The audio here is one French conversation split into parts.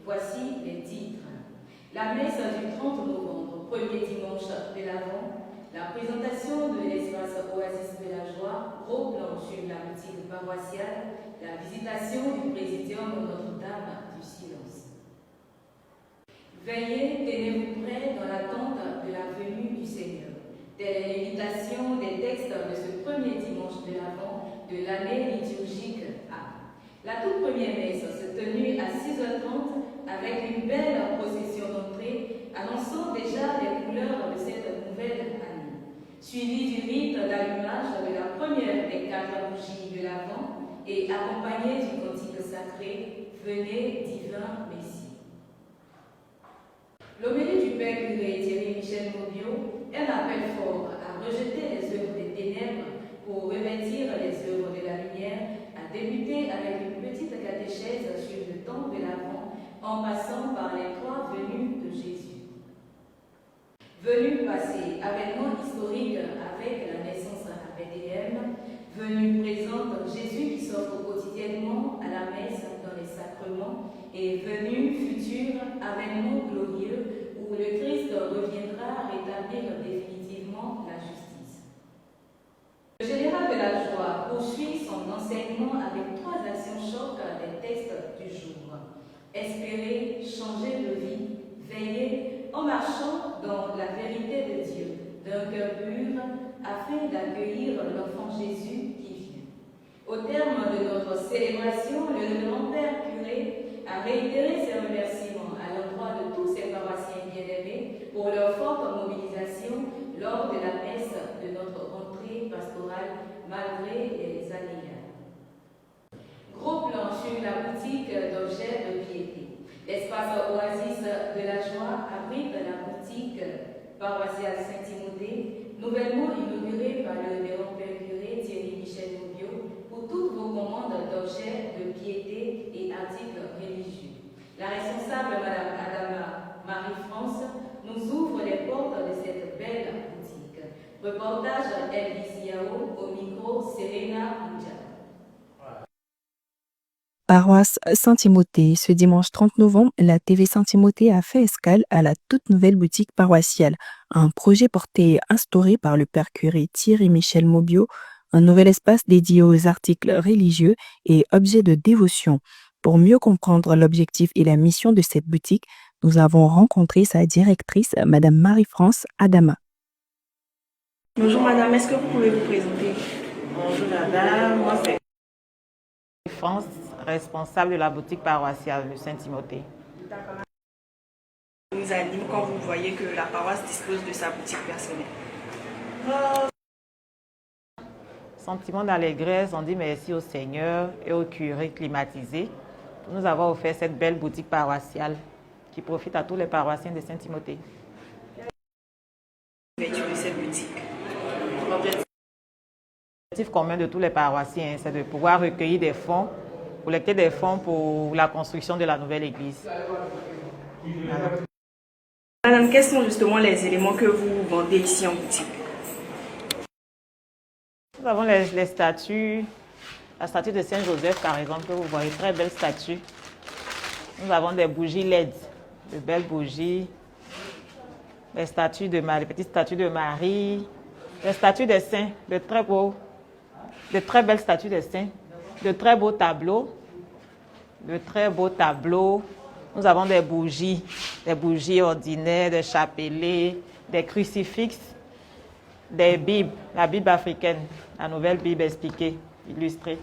Voici les titres. La messe du 30 novembre, premier dimanche de l'Avent, la présentation de l'espace Oasis de la Joie, gros plan sur la boutique paroissiale, la visitation du présidium Notre-Dame du Silence. Veillez, tenez-vous prêts dans l'attente de la venue du Seigneur. Telle est l'invitation des textes de ce premier dimanche de l'Avent de l'année liturgique A. La toute première messe se tenue à 6h30 avec une belle procession d'entrée annonçant déjà les couleurs de cette nouvelle année, suivi du rite d'allumage de la première des 4 bougies de l'Avent et accompagné du cantique sacré « Venez, divin Messie ». L'homélie du Père curé Thierry Michel Maubiot est un appel fort à rejeter les œuvres des ténèbres pour revêtir les œuvres de la lumière, à débuter avec une petite catéchèse sur le temps de l'Avent, en passant par les 3 venues de Jésus. Venue passée, avènement historique avec la naissance à Bethléem, venue présente, Jésus qui s'offre quotidiennement à la messe dans les sacrements, et venue future, avènement glorieux, où le Christ reviendra rétablir définitivement la justice. Le général de la joie poursuit son enseignement avec 3 actions chocs des textes du jour. Espérer, changer de vie, veiller en marchant dans la vérité de Dieu, d'un cœur pur, afin d'accueillir l'enfant Jésus qui vient. Au terme de notre célébration, le grand-père curé a réitéré ses remerciements à l'endroit de tous ses paroissiens bien-aimés pour leur forte mobilisation lors de la messe de notre rentrée pastorale malgré les aléas. Gros plan sur la boutique d'objets de piété. L'espace Oasis de la Joie abrite la boutique paroissiale Saint-Timothée, nouvellement inaugurée par le révérend père curé Thierry Michel Maubiot, pour toutes vos commandes d'objets de piété et articles religieux. La responsable Madame Adama Marie-France nous ouvre les portes de cette belle boutique. Reportage Elvis Yao au micro Serena Mouja. Paroisse Saint-Timothée. Ce dimanche 30 novembre, la TV Saint-Timothée a fait escale à la toute nouvelle boutique paroissiale, un projet porté et instauré par le père curé Thierry Michel Maubiot, un nouvel espace dédié aux articles religieux et objets de dévotion. Pour mieux comprendre l'objectif et la mission de cette boutique, nous avons rencontré sa directrice, Madame Marie-France Adama. Bonjour Madame, est-ce que vous pouvez vous présenter? Bonjour Madame, moi c'est France, responsable de la boutique paroissiale de Saint-Timothée. D'accord. Vous anime quand vous voyez que la paroisse dispose de sa boutique personnelle. Sentiment d'allégresse, on dit merci au Seigneur et au curé climatisé pour nous avoir offert cette belle boutique paroissiale qui profite à tous les paroissiens de Saint-Timothée. L'ouverture de cette boutique. L'objectif commun de tous les paroissiens, c'est de pouvoir recueillir des fonds, collecter des fonds pour la construction de la nouvelle église. Voilà. Madame, quels sont justement les éléments que vous vendez ici en boutique? Nous avons les statues, la statue de Saint-Joseph par exemple, que vous voyez, très belle statue. Nous avons des bougies LED, de belles bougies, les statues de Marie, les petites statues de Marie, les statues des saints, de très belles statues des saints, de très beaux tableaux, Nous avons des bougies ordinaires, des chapelets, des crucifixes, des Bibles, la Bible africaine, la nouvelle Bible expliquée, illustrée.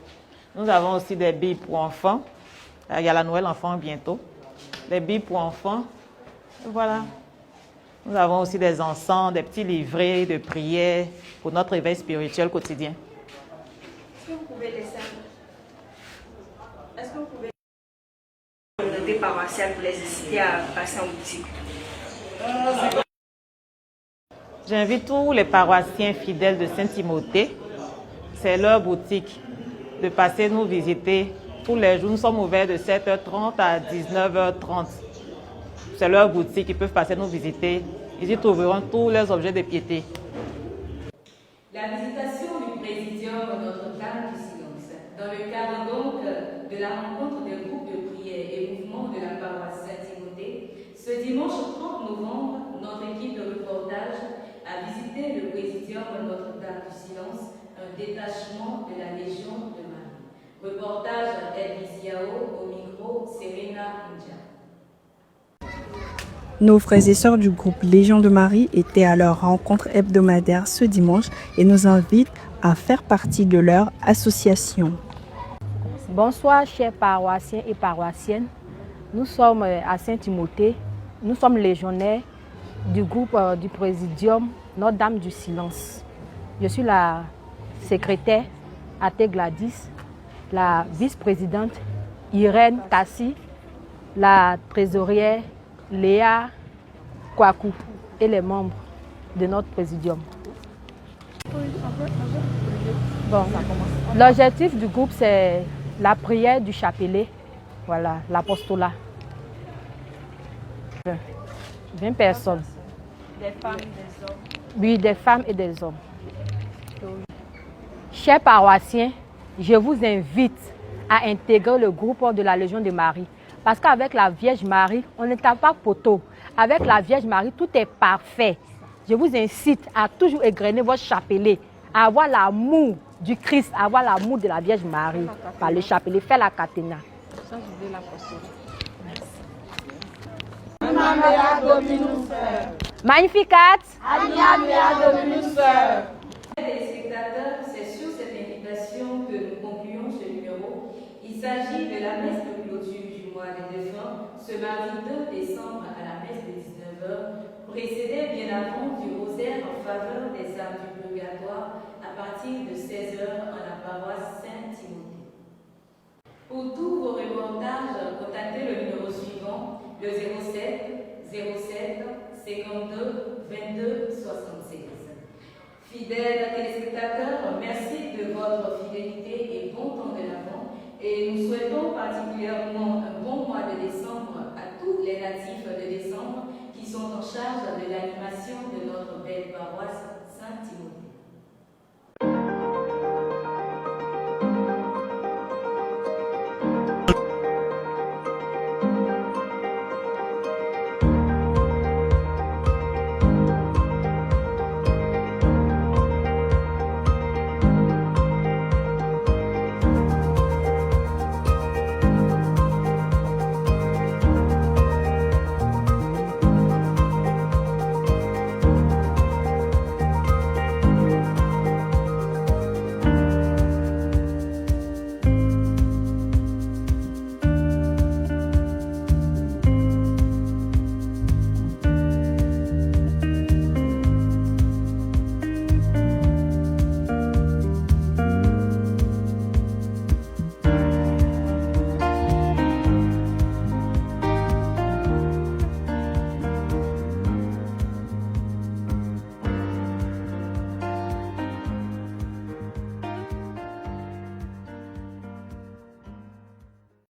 Nous avons aussi des Bibles pour enfants. Il y a la Noël enfant bientôt. Des Bibles pour enfants. Voilà. Nous avons aussi des encens, des petits livrets de prières pour notre éveil spirituel quotidien. Est-ce que vous pouvez la communauté paroissiale pour les inciter à passer en boutique? J'invite tous les paroissiens fidèles de Saint-Timothée, c'est leur boutique, de passer nous visiter tous les jours. Nous sommes ouverts de 7h30 à 19h30. C'est leur boutique, ils peuvent passer nous visiter. Ils y trouveront tous les objets de piété. La visitation du présidium Notre-Dame du Silence, dans le cadre donc de la rencontre des groupes de prière et mouvements de la paroisse 30 novembre, notre équipe de reportage a visité le Présidium Notre-Dame du Silence, un détachement de la Légion de Marie. Reportage Elvis Yao, au micro Serena India. Nos frères et sœurs du groupe Légion de Marie étaient à leur rencontre hebdomadaire ce dimanche et nous invitent à faire partie de leur association. Bonsoir chers paroissiens et paroissiennes. Nous sommes à Saint-Timothée. Nous sommes légionnaires du groupe du Présidium Notre-Dame du Silence. Je suis la secrétaire Athé Gladys, la vice-présidente Irène Tassi, la trésorière Léa Kwaku et les membres de notre présidium. Bon, l'objectif du groupe, c'est la prière du chapelet, voilà, l'apostolat. 20 personnes. Des femmes, des hommes. Oui, des femmes et des hommes. Chers paroissiens, je vous invite à intégrer le groupe de la Légion de Marie. Parce qu'avec la Vierge Marie, on n'est pas poteau. Avec la Vierge Marie, tout est parfait. Je vous incite à toujours égrener votre chapelet, à avoir l'amour du Christ, à avoir l'amour de la Vierge Marie. Par le chapelet, faire la catena. Magnificat. Téléspectateurs, c'est sur cette invitation que nous concluons ce numéro. Il s'agit de la messe de clôture du mois des défunts, ce mardi 2 décembre à la messe de 19h, précédée bien avant du rosaire en faveur des âmes du purgatoire à partir de 16h en la paroisse Saint-Timothée. Pour tous vos reportages, contactez le numéro suivant, le 07 07 52 22 76. Fidèles téléspectateurs, merci de votre fidélité et bon temps de l'Avent. Et nous souhaitons particulièrement un bon mois de décembre à tous les natifs de décembre qui sont en charge de l'animation de notre belle paroisse Saint-Timothée.